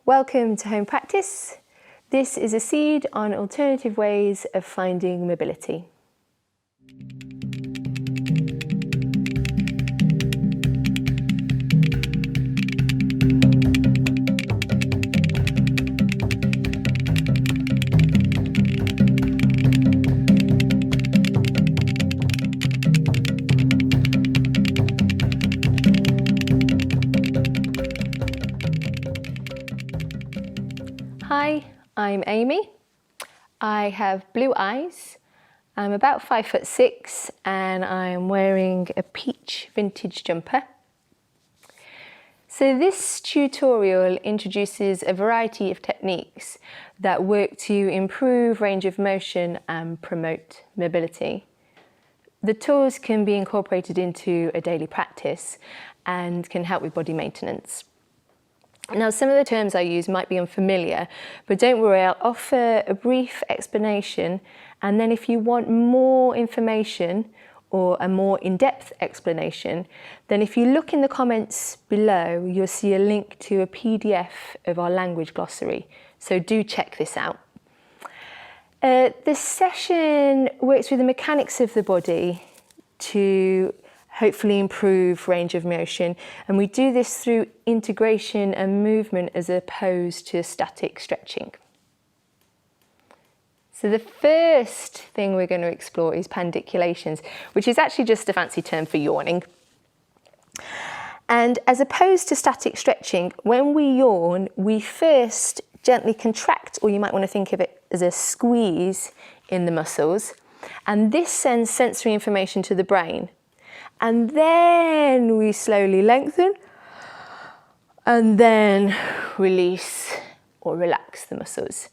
Welcome to Home Practice. This is a seed on alternative ways of finding mobility. Hi, I'm Amy. I have blue eyes. I'm about 5'6" and I'm wearing a peach vintage jumper. So this tutorial introduces a variety of techniques that work to improve range of motion and promote mobility. The tools can be incorporated into a daily practice and can help with body maintenance. Now, some of the terms I use might be unfamiliar, but don't worry, I'll offer a brief explanation, and then if you want more information or a more in-depth explanation, then if you look in the comments below, you'll see a link to a PDF of our language glossary, so do check this out. This session works with the mechanics of the body to hopefully improve range of motion, and we do this through integration and movement as opposed to static stretching. So the first thing we're going to explore is pandiculations, which is actually just a fancy term for yawning. And as opposed to static stretching, when we yawn, we first gently contract, or you might want to think of it as a squeeze in the muscles, and this sends sensory information to the brain. And then we slowly lengthen and then release or relax the muscles.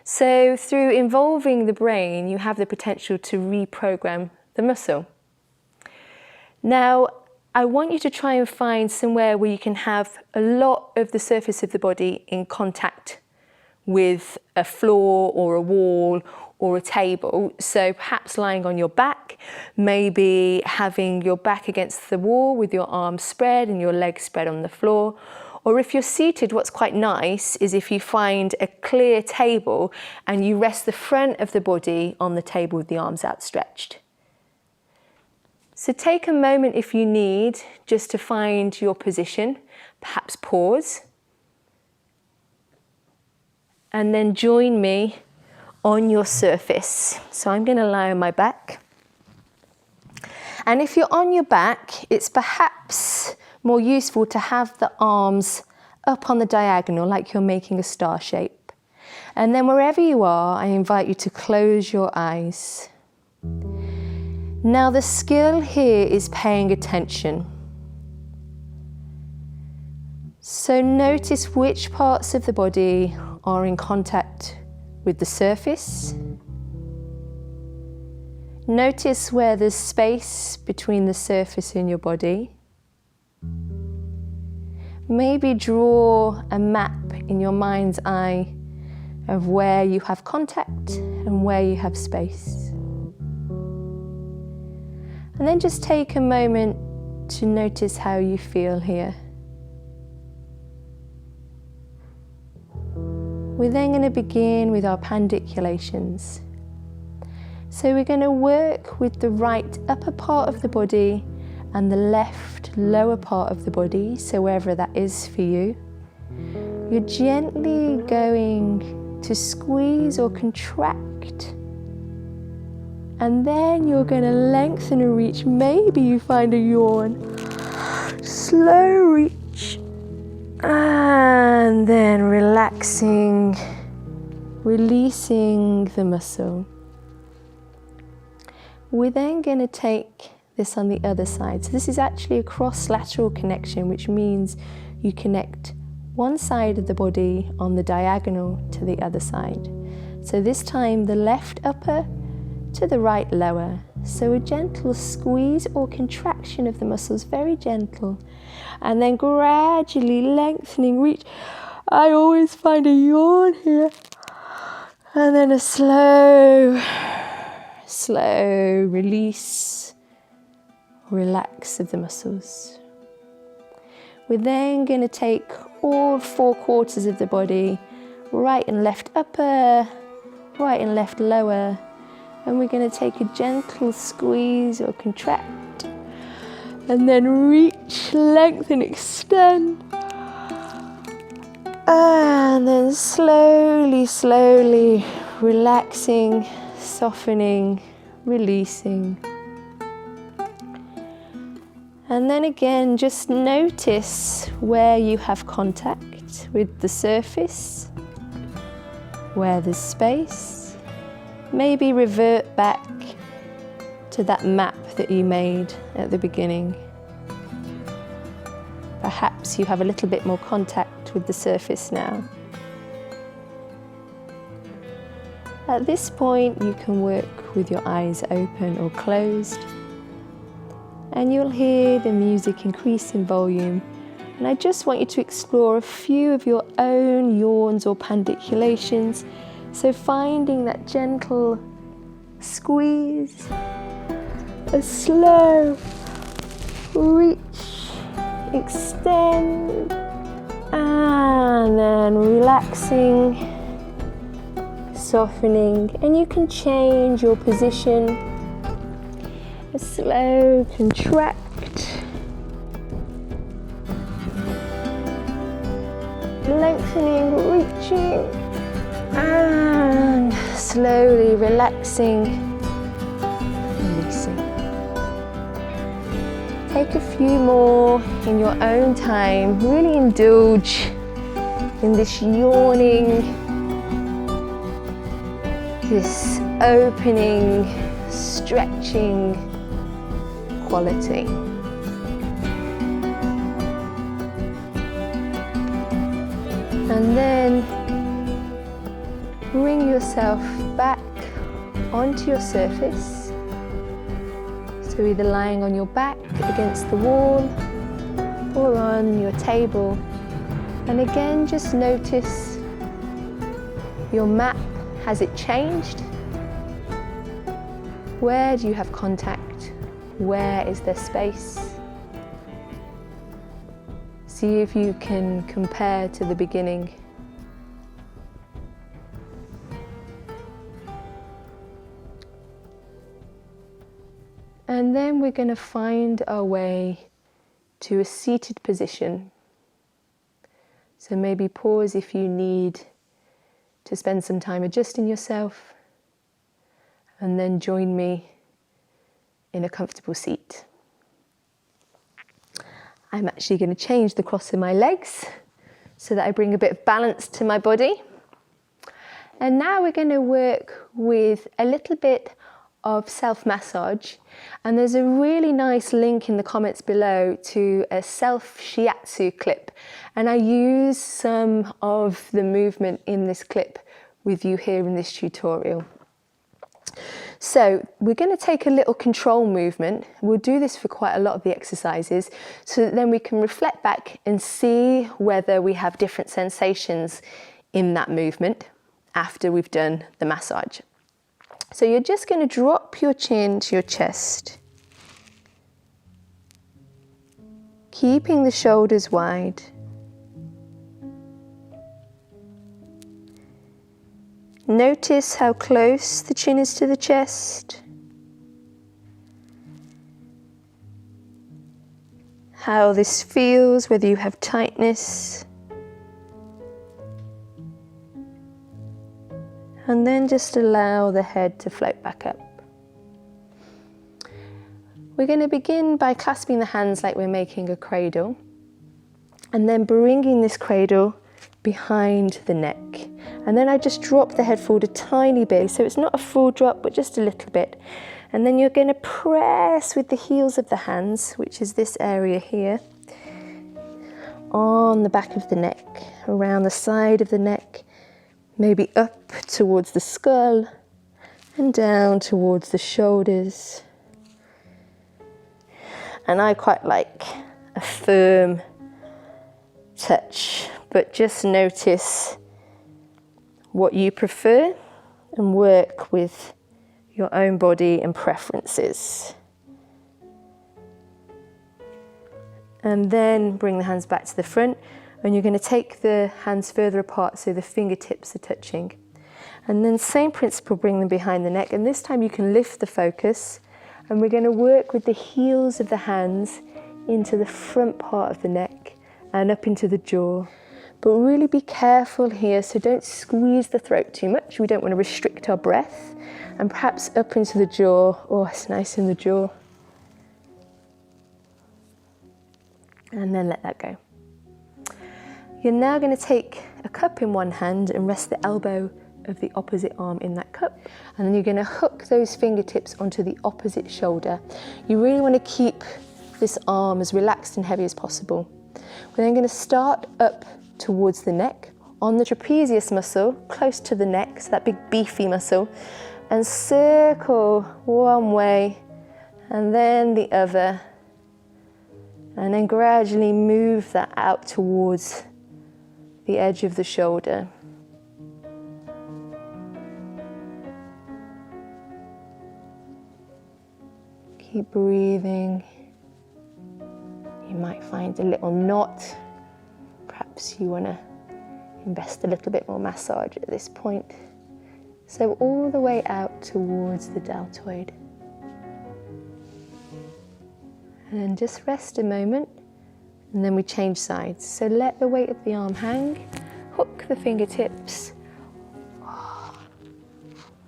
So through involving the brain, you have the potential to reprogram the muscle. Now, I want you to try and find somewhere where you can have a lot of the surface of the body in contact with a floor or a wall or a table. So perhaps lying on your back, maybe having your back against the wall with your arms spread and your legs spread on the floor. Or if you're seated, what's quite nice is if you find a clear table and you rest the front of the body on the table with the arms outstretched. So take a moment if you need just to find your position, perhaps pause, and then join me on your surface. So I'm going to lie on my back. And if you're on your back, it's perhaps more useful to have the arms up on the diagonal like you're making a star shape. And then wherever you are, I invite you to close your eyes. Now the skill here is paying attention. So notice which parts of the body are in contact with the surface. Notice where there's space between the surface and your body. Maybe draw a map in your mind's eye of where you have contact and where you have space. And then just take a moment to notice how you feel here. We're then going to begin with our pandiculations. So we're going to work with the right upper part of the body and the left lower part of the body, so wherever that is for you. You're gently going to squeeze or contract, and then you're going to lengthen and reach. Maybe you find a yawn. Slow reach. And then relaxing, releasing the muscle. We're then going to take this on the other side. So this is actually a cross-lateral connection, which means you connect one side of the body on the diagonal to the other side. So this time the left upper to the right lower. So a gentle squeeze or contraction of the muscles, very gentle. And then gradually lengthening, reach. I always find a yawn here. And then a slow release, relax of the muscles. We're then going to take all 4 quarters of the body, right and left upper, right and left lower, and we're going to take a gentle squeeze or contract, and then reach, lengthen, extend, and then slowly, slowly relaxing, softening, releasing. And then again, just notice where you have contact with the surface, where there's space. Maybe revert back to that map that you made at the beginning. Perhaps you have a little bit more contact with the surface now. At this point, you can work with your eyes open or closed, and you'll hear the music increase in volume. And I just want you to explore a few of your own yawns or pandiculations. So finding that gentle squeeze, a slow reach, extend, and then relaxing, softening, and you can change your position. A slow contract, lengthening, reaching, and slowly relaxing, releasing. Take a few more in your own time. Really indulge in this yawning, this opening, stretching quality. And then bring yourself back onto your surface. So either lying on your back against the wall or on your table. And again, just notice your map. Has it changed? Where do you have contact? Where is there space? See if you can compare to the beginning. And then we're going to find our way to a seated position. So maybe pause if you need to spend some time adjusting yourself, and then join me in a comfortable seat. I'm actually going to change the cross of my legs so that I bring a bit of balance to my body. And now we're going to work with a little bit of self-massage, and there's a really nice link in the comments below to a self-shiatsu clip, and I use some of the movement in this clip with you here in this tutorial. So we're going to take a little control movement. We'll do this for quite a lot of the exercises so that then we can reflect back and see whether we have different sensations in that movement after we've done the massage. So you're just going to drop your chin to your chest, keeping the shoulders wide. Notice how close the chin is to the chest, how this feels, whether you have tightness. And then just allow the head to float back up. We're going to begin by clasping the hands like we're making a cradle, and then bringing this cradle behind the neck. And then I just drop the head forward a tiny bit, so it's not a full drop, but just a little bit. And then you're going to press with the heels of the hands, which is this area here, on the back of the neck, around the side of the neck, maybe up towards the skull and down towards the shoulders. And I quite like a firm touch, but just notice what you prefer and work with your own body and preferences. and then bring the hands back to the front. And you're going to take the hands further apart so the fingertips are touching. And then same principle, bring them behind the neck. And this time you can lift the focus, and we're going to work with the heels of the hands into the front part of the neck and up into the jaw. But really be careful here, so don't squeeze the throat too much. We don't want to restrict our breath. And perhaps up into the jaw. Oh, it's nice in the jaw. And then let that go. You're now going to take a cup in one hand and rest the elbow of the opposite arm in that cup. And then you're going to hook those fingertips onto the opposite shoulder. You really want to keep this arm as relaxed and heavy as possible. We're then going to start up towards the neck on the trapezius muscle, close to the neck, so that big beefy muscle, and circle one way and then the other. And then gradually move that out towards the edge of the shoulder. Keep breathing. You might find a little knot. Perhaps you want to invest a little bit more massage at this point. So all the way out towards the deltoid. And then just rest a moment, and then we change sides. So let the weight of the arm hang, hook the fingertips.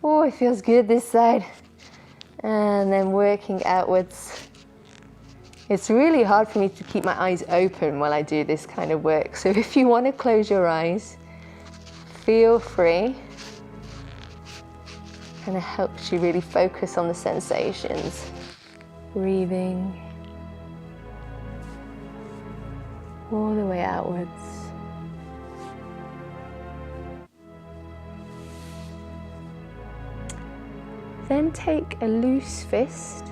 Oh, it feels good this side. And then working outwards. It's really hard for me to keep my eyes open while I do this kind of work. So if you want to close your eyes, feel free. And it helps you really focus on the sensations. Breathing all the way outwards. Then take a loose fist,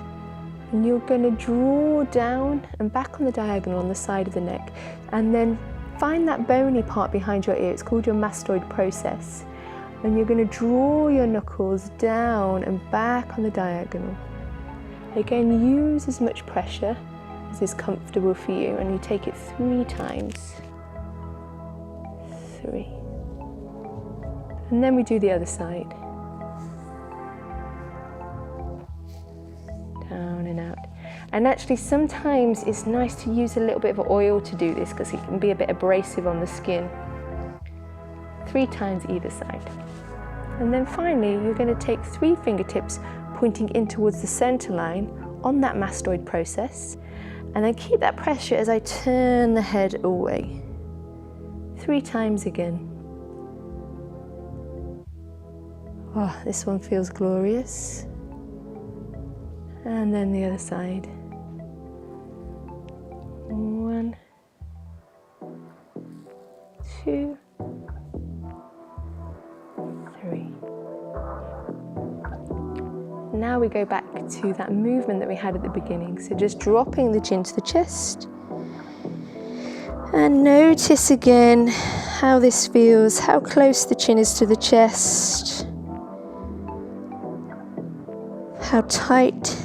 and you're going to draw down and back on the diagonal on the side of the neck, and then find that bony part behind your ear. It's called your mastoid process. And you're going to draw your knuckles down and back on the diagonal. Again, use as much pressure as is comfortable for you, and you take it 3 times. 3. And then we do the other side. Down and out. And actually sometimes it's nice to use a little bit of oil to do this, because it can be a bit abrasive on the skin. 3 times either side. And then finally you're going to take 3 fingertips pointing in towards the center line on that mastoid process, and then keep that pressure as I turn the head away. 3 times again. Oh, this one feels glorious. And then the other side. 1, 2, 3. Now we go back to that movement that we had at the beginning. So just dropping the chin to the chest. And notice again how this feels, how close the chin is to the chest. How tight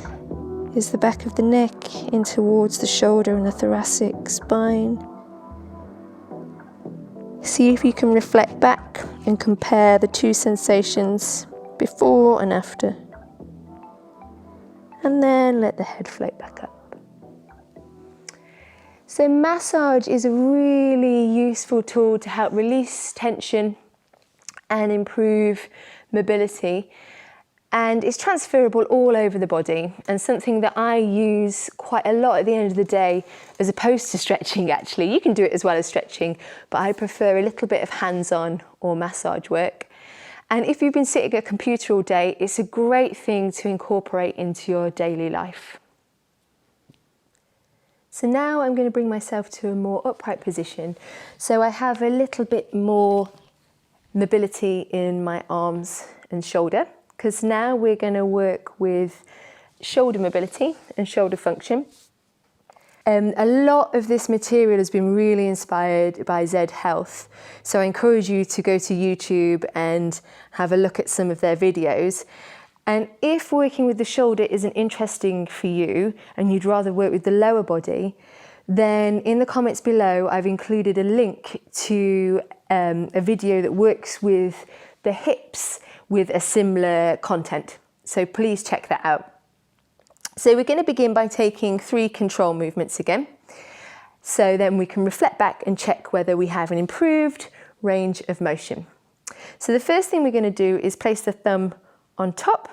is the back of the neck in towards the shoulder and the thoracic spine. See if you can reflect back and compare the 2 sensations before and after. And then let the head float back up. So massage is a really useful tool to help release tension and improve mobility. And it's transferable all over the body, and something that I use quite a lot at the end of the day, as opposed to stretching actually. You can do it as well as stretching, but I prefer a little bit of hands-on or massage work. And if you've been sitting at a computer all day, it's a great thing to incorporate into your daily life. So now I'm going to bring myself to a more upright position, so I have a little bit more mobility in my arms and shoulder, because now we're going to work with shoulder mobility and shoulder function. A lot of this material has been really inspired by Zed Health, so I encourage you to go to YouTube and have a look at some of their videos. And if working with the shoulder isn't interesting for you and you'd rather work with the lower body, then in the comments below, I've included a link to a video that works with the hips with a similar content. So please check that out. So we're going to begin by taking 3 control movements again. So then we can reflect back and check whether we have an improved range of motion. So the first thing we're going to do is place the thumb on top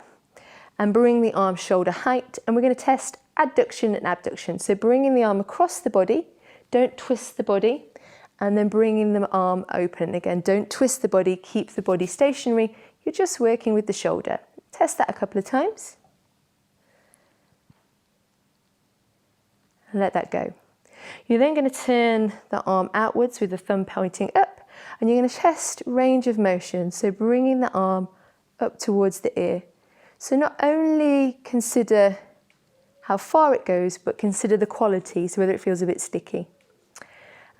and bring the arm shoulder height, and we're going to test adduction and abduction. So bringing the arm across the body, don't twist the body, and then bringing the arm open. Again, don't twist the body, keep the body stationary. You're just working with the shoulder. Test that a couple of times. And let that go. You're then going to turn the arm outwards with the thumb pointing up, and you're going to test range of motion. So bringing the arm up towards the ear. So not only consider how far it goes, but consider the quality, so whether it feels a bit sticky.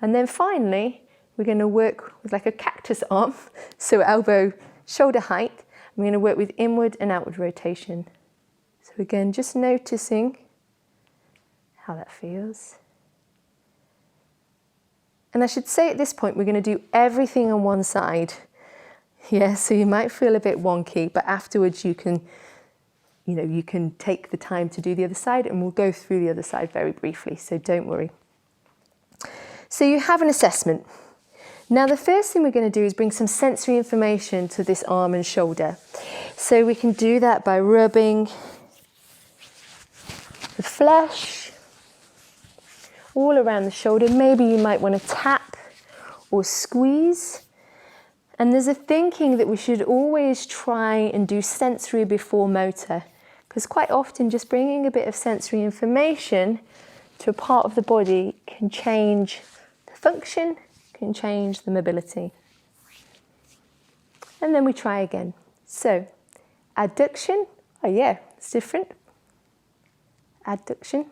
And then finally, we're going to work with like a cactus arm, so elbow, shoulder height. We're going to work with inward and outward rotation. So again, just noticing how that feels. And I should say at this point, we're going to do everything on one side. Yeah, so you might feel a bit wonky, but afterwards you can take the time to do the other side, and we'll go through the other side very briefly, so don't worry. So you have an assessment. Now the first thing we're going to do is bring some sensory information to this arm and shoulder. So we can do that by rubbing the flesh all around the shoulder. Maybe you might want to tap or squeeze. And there's a thinking that we should always try and do sensory before motor, because quite often just bringing a bit of sensory information to a part of the body can change the function, can change the mobility. And then we try again. So, adduction, oh yeah, it's different. Adduction,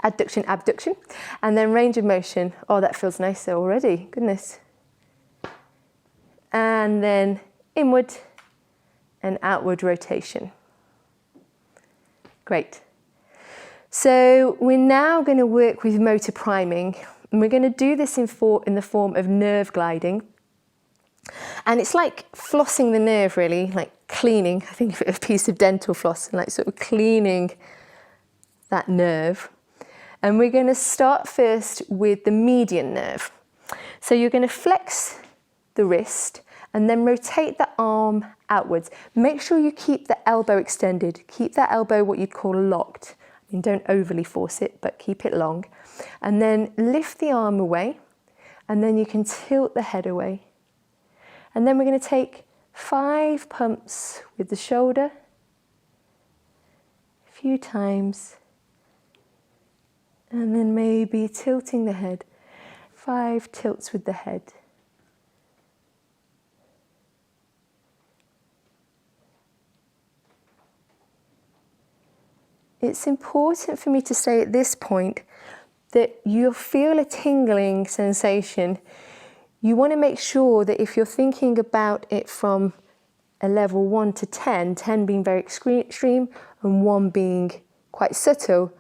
adduction, abduction. And then range of motion, oh that feels nicer already, goodness. And then inward and outward rotation. Great. So we're now going to work with motor priming, and we're going to do this in the form of nerve gliding. And it's like flossing the nerve, really, like cleaning. I think of it as a piece of dental floss, and like sort of cleaning that nerve. And we're going to start first with the median nerve. So you're going to flex the wrist and then rotate the arm outwards. Make sure you keep the elbow extended. Keep that elbow what you'd call locked. I mean, don't overly force it, but keep it long. And then lift the arm away, and then you can tilt the head away. And then we're going to take 5 pumps with the shoulder, a few times, and then maybe tilting the head. 5 tilts with the head. It's important for me to say at this point that you'll feel a tingling sensation. You want to make sure that if you're thinking about it from a level 1 to 10, 10 being very extreme and 1 being quite subtle,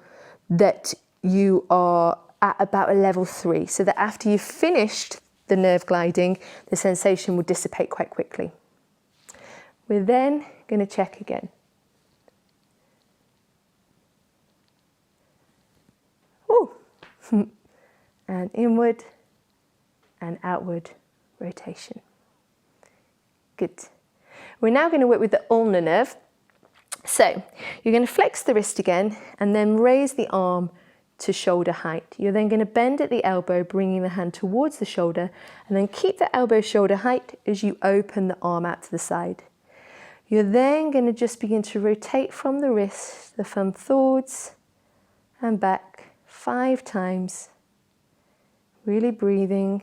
that you are at about a level 3, so that after you've finished the nerve gliding, the sensation will dissipate quite quickly. We're then going to check again. And inward and outward rotation. Good. We're now going to work with the ulnar nerve. So you're going to flex the wrist again and then raise the arm to shoulder height. You're then going to bend at the elbow, bringing the hand towards the shoulder, and then keep the elbow shoulder height as you open the arm out to the side. You're then going to just begin to rotate from the wrist, the thumb forwards and back 5 times. Really breathing.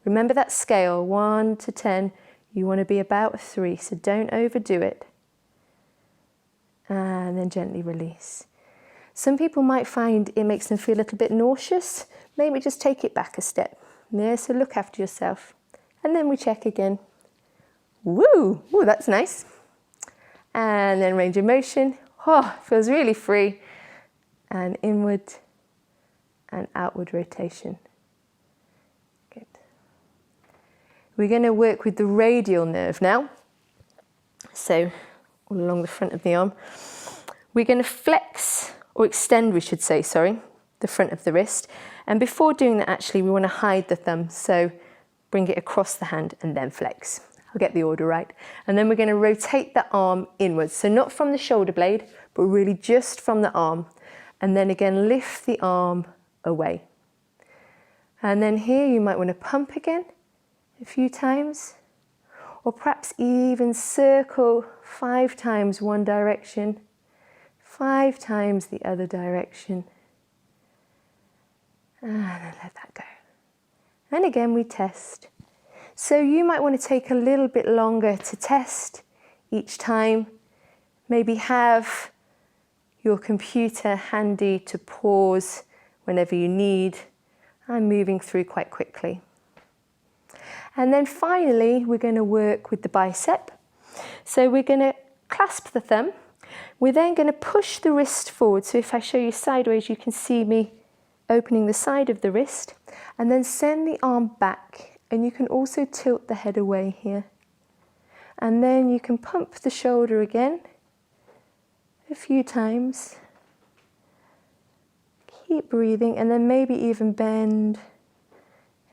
Remember that scale, 1 to 10. You want to be about 3, so don't overdo it. And then gently release. Some people might find it makes them feel a little bit nauseous. Maybe just take it back a step. Yeah, so look after yourself. And then we check again. Woo! Ooh, that's nice. And then range of motion. Oh, feels really free. And inward and outward rotation. Good. We're going to work with the radial nerve now. So all along the front of the arm. We're going to flex, or extend we should say, sorry, the front of the wrist. And before doing that, actually, we want to hide the thumb. So bring it across the hand and then flex. I'll get the order right. And then we're going to rotate the arm inwards. So not from the shoulder blade, but really just from the arm. And then again, lift the arm away. And then here you might want to pump again a few times. Or perhaps even circle 5 times one direction, 5 times the other direction. And then let that go. And again we test. So you might want to take a little bit longer to test each time. Maybe have your computer handy to pause whenever you need. I'm moving through quite quickly. And then finally we're going to work with the bicep. So we're going to clasp the thumb. We're then going to push the wrist forward. So if I show you sideways, you can see me opening the side of the wrist, and then send the arm back, and you can also tilt the head away here. And then you can pump the shoulder again a few times. Keep breathing, and then maybe even bend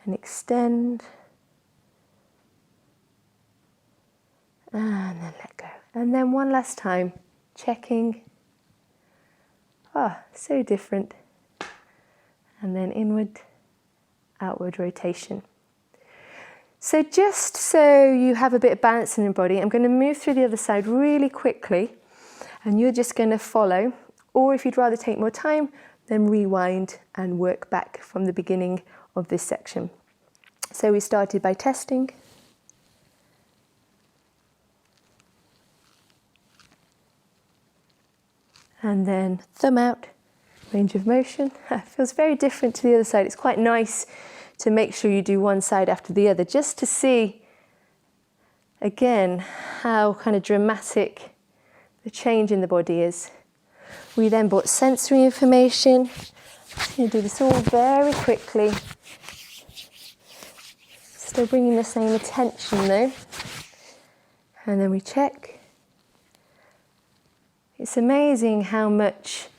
and extend. And then let go. And then one last time, checking. Ah, so different. And then inward, outward rotation. So just so you have a bit of balance in your body, I'm going to move through the other side really quickly, and you're just going to follow. Or if you'd rather take more time, then rewind and work back from the beginning of this section. So we started by testing. And then thumb out. Range of motion. It feels very different to the other side. It's quite nice to make sure you do one side after the other, just to see again how kind of dramatic the change in the body is. We then brought sensory information. I'm going to do this all very quickly. Still bringing the same attention though. And then we check. It's amazing how much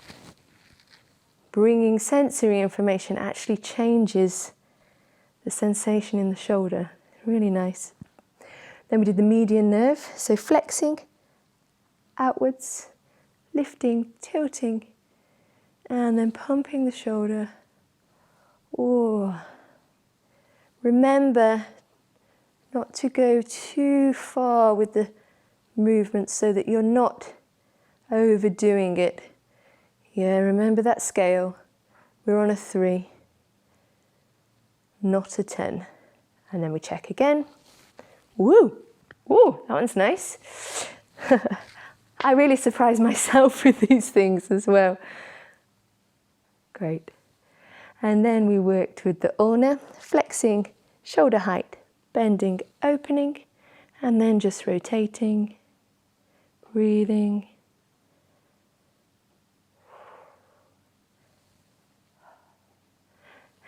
bringing sensory information actually changes the sensation in the shoulder. Really nice. Then we did the median nerve, so flexing, outwards, lifting, tilting, and then pumping the shoulder. Oh. Remember not to go too far with the movement so that you're not overdoing it. Yeah, remember that scale. We're on a 3, not a 10. And then we check again. Woo! Ooh, that one's nice. I really surprise myself with these things as well. Great. And then we worked with the ulna, flexing, shoulder height, bending, opening, and then just rotating, breathing.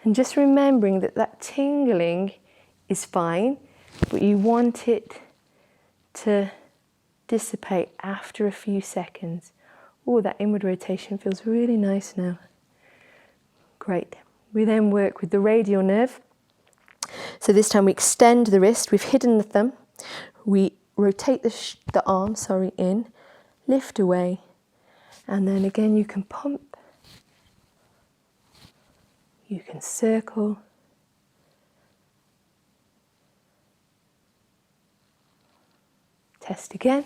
And just remembering that that tingling is fine, but you want it to dissipate after a few seconds. Oh, that inward rotation feels really nice now. Great. We then work with the radial nerve. So this time we extend the wrist, we've hidden the thumb, we rotate the arm in, lift away, and then again you can pump. You can circle. Test again.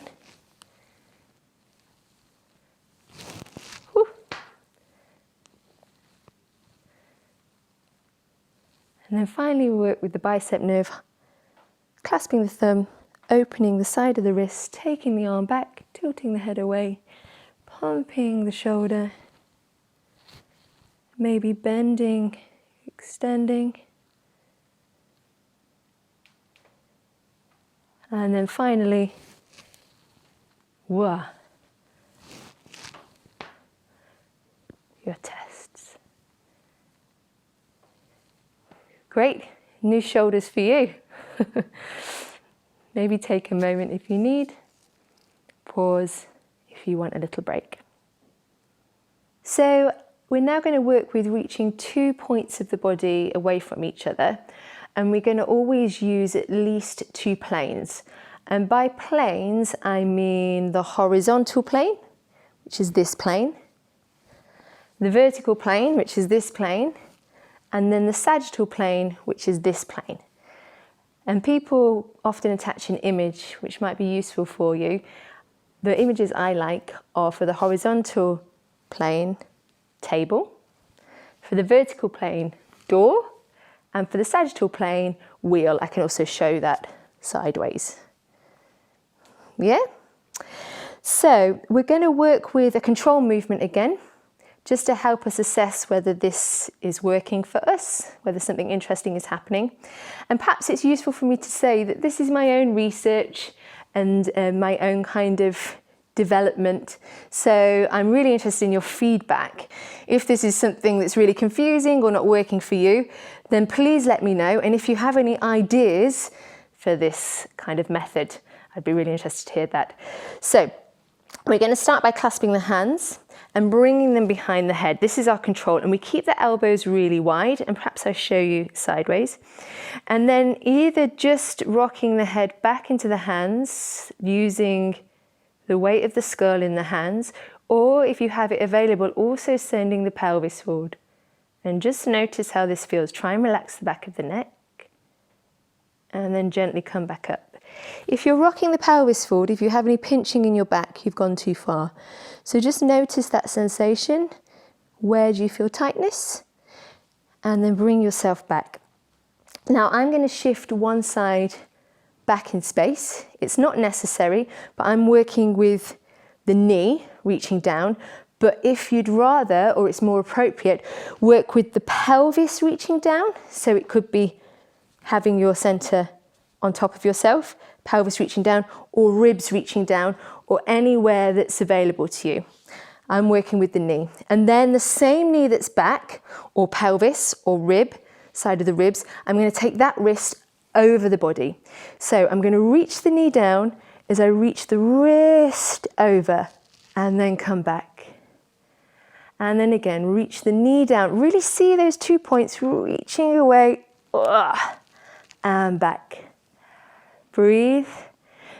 Whew. And then finally we work with the bicep nerve, clasping the thumb, opening the side of the wrist, taking the arm back, tilting the head away, pumping the shoulder. Maybe bending, extending. And then finally, your tests. Great, new shoulders for you. Maybe take a moment if you need. Pause if you want a little break. So we're now going to work with reaching 2 points of the body away from each other, and we're going to always use at least 2 planes. And by planes, I mean the horizontal plane, which is this plane, the vertical plane, which is this plane, and then the sagittal plane, which is this plane. And people often attach an image which might be useful for you. The images I like are for the horizontal plane, table, for the vertical plane, door, and for the sagittal plane, wheel. I can also show that sideways. Yeah? So we're going to work with a control movement again, just to help us assess whether this is working for us, whether something interesting is happening. And perhaps it's useful for me to say that this is my own research and my own kind of development. So I'm really interested in your feedback. If this is something that's really confusing or not working for you, then please let me know. And if you have any ideas for this kind of method, I'd be really interested to hear that. So we're going to start by clasping the hands and bringing them behind the head. This is our control, and we keep the elbows really wide, and perhaps I show you sideways. And then either just rocking the head back into the hands using the weight of the skull in the hands, or if you have it available, also sending the pelvis forward. And just notice how this feels. Try and relax the back of the neck, and then gently come back up. If you're rocking the pelvis forward, if you have any pinching in your back, you've gone too far. So just notice that sensation. Where do you feel tightness? And then bring yourself back. Now I'm going to shift one side back in space. It's not necessary, but I'm working with the knee reaching down. But if you'd rather, or it's more appropriate, work with the pelvis reaching down. So it could be having your center on top of yourself, pelvis reaching down, or ribs reaching down, or anywhere that's available to you. I'm working with the knee. And then the same knee that's back, or pelvis, or rib, side of the ribs, I'm going to take that wrist over the body. So I'm going to reach the knee down as I reach the wrist over, and then come back. And then again, reach the knee down. Really see those 2 points reaching away, and back. Breathe.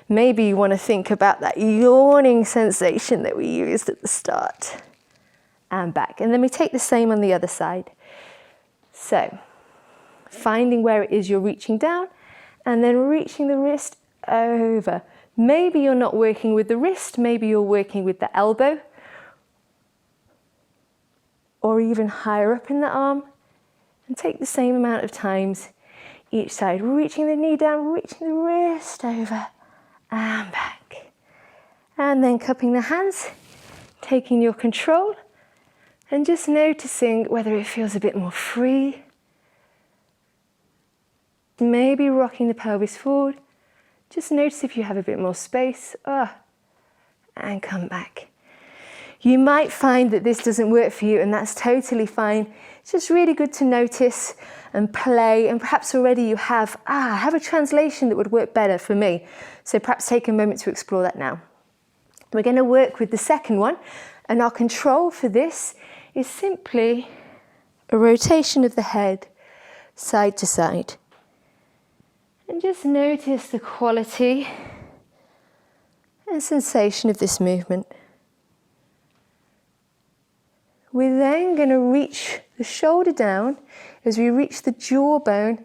Maybe you want to think about that yawning sensation that we used at the start. And back. And then we take the same on the other side. So, finding where it is you're reaching down, and then reaching the wrist over. Maybe you're not working with the wrist, maybe you're working with the elbow, or even higher up in the arm. And take the same amount of times each side, reaching the knee down, reaching the wrist over, and back. And then cupping the hands, taking your control, and just noticing whether it feels a bit more free. Maybe rocking the pelvis forward. Just notice if you have a bit more space. And come back. You might find that this doesn't work for you, and that's totally fine. It's just really good to notice and play, and perhaps already you have a translation that would work better for me. So perhaps take a moment to explore that now. We're going to work with the second one, and our control for this is simply a rotation of the head side to side. And just notice the quality and sensation of this movement. We're then going to reach the shoulder down as we reach the jawbone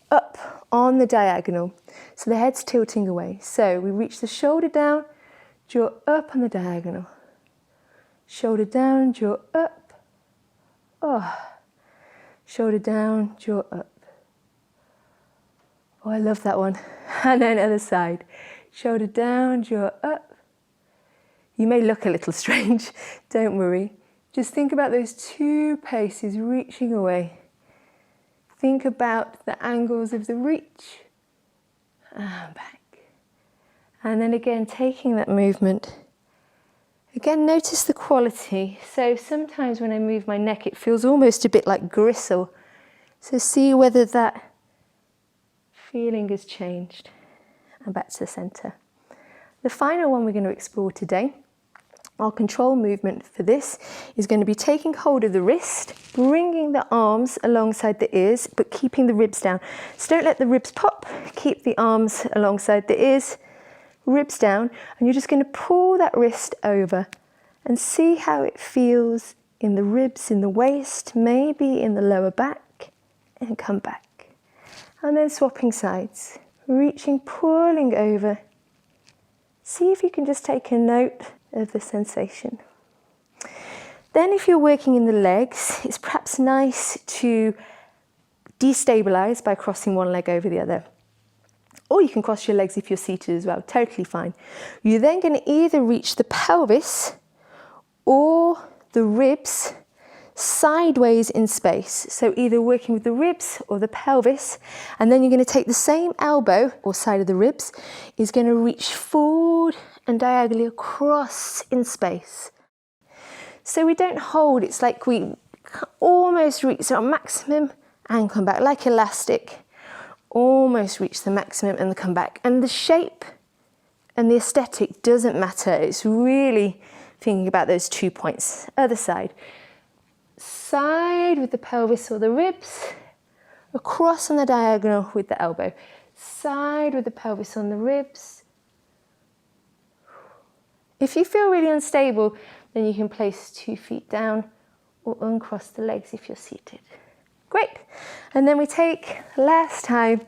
up on the diagonal. So the head's tilting away. So we reach the shoulder down, jaw up on the diagonal. Shoulder down, jaw up. Shoulder down, jaw up. I love that one. And then other side. Shoulder down, jaw up. You may look a little strange, don't worry. Just think about those 2 paces reaching away. Think about the angles of the reach. And back. And then again, taking that movement. Again, notice the quality. So sometimes when I move my neck, it feels almost a bit like gristle. So see whether that feeling has changed. And back to the center. The final one we're going to explore today, our control movement for this, is going to be taking hold of the wrist, bringing the arms alongside the ears, but keeping the ribs down. So don't let the ribs pop, keep the arms alongside the ears, ribs down, and you're just going to pull that wrist over and see how it feels in the ribs, in the waist, maybe in the lower back, and come back. And then swapping sides, reaching, pulling over. See if you can just take a note of the sensation. Then if you're working in the legs, it's perhaps nice to destabilize by crossing one leg over the other. Or you can cross your legs if you're seated as well, totally fine. You're then going to either reach the pelvis or the ribs sideways in space. So either working with the ribs or the pelvis, and then you're going to take the same elbow or side of the ribs, is going to reach forward and diagonally across in space. So we don't hold, it's like we almost reach our maximum and come back, like elastic. Almost reach the maximum and come back. And the shape and the aesthetic doesn't matter. It's really thinking about those 2 points. Other side. Side with the pelvis or the ribs, across on the diagonal with the elbow. Side with the pelvis on the ribs. If you feel really unstable, then you can place 2 feet down or uncross the legs if you're seated. Great. And then we take last time.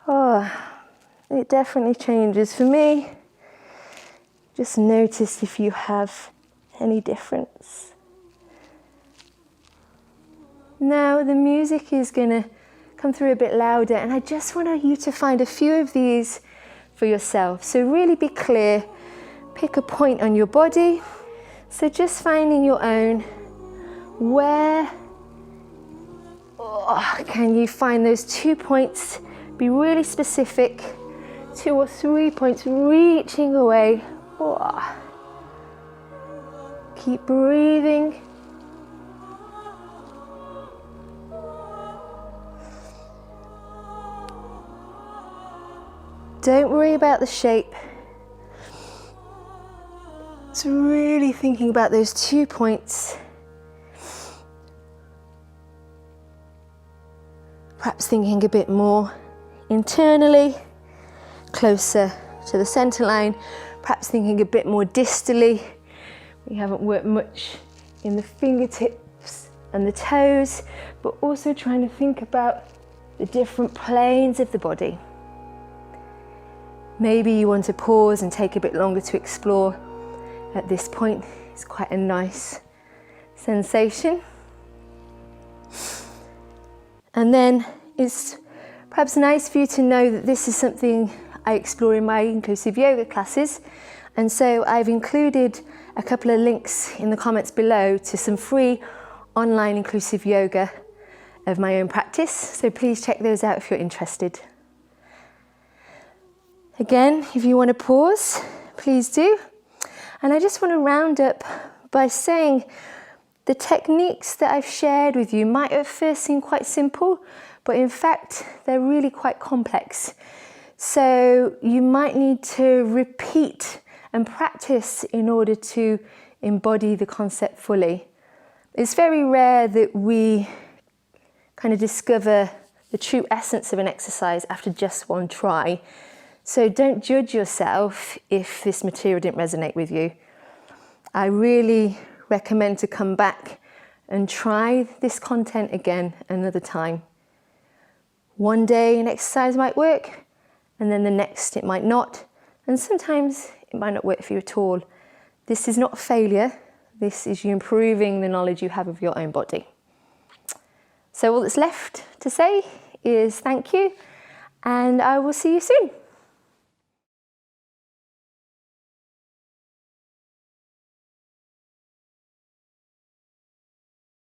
Oh, it definitely changes for me. Just notice if you have any difference. Now the music is going to come through a bit louder, and I just want you to find a few of these for yourself. So really be clear, pick a point on your body. So just finding your own, where can you find those 2 points, be really specific, 2 or 3 points reaching away. Keep breathing. Don't worry about the shape. It's really thinking about those 2 points. Perhaps thinking a bit more internally, closer to the center line. Perhaps thinking a bit more distally. We haven't worked much in the fingertips and the toes, but also trying to think about the different planes of the body. Maybe you want to pause and take a bit longer to explore. At this point, it's quite a nice sensation. And then it's perhaps nice for you to know that this is something I explore in my inclusive yoga classes. And so I've included a couple of links in the comments below to some free online inclusive yoga of my own practice. So please check those out if you're interested. Again, if you want to pause, please do. And I just want to round up by saying the techniques that I've shared with you might at first seem quite simple, but in fact, they're really quite complex. So you might need to repeat and practice in order to embody the concept fully. It's very rare that we kind of discover the true essence of an exercise after just one try. So don't judge yourself if this material didn't resonate with you. I really recommend to come back and try this content again another time. One day an exercise might work, and then the next it might not, and sometimes it might not work for you at all. This is not failure, this is you improving the knowledge you have of your own body. So all that's left to say is thank you, and I will see you soon.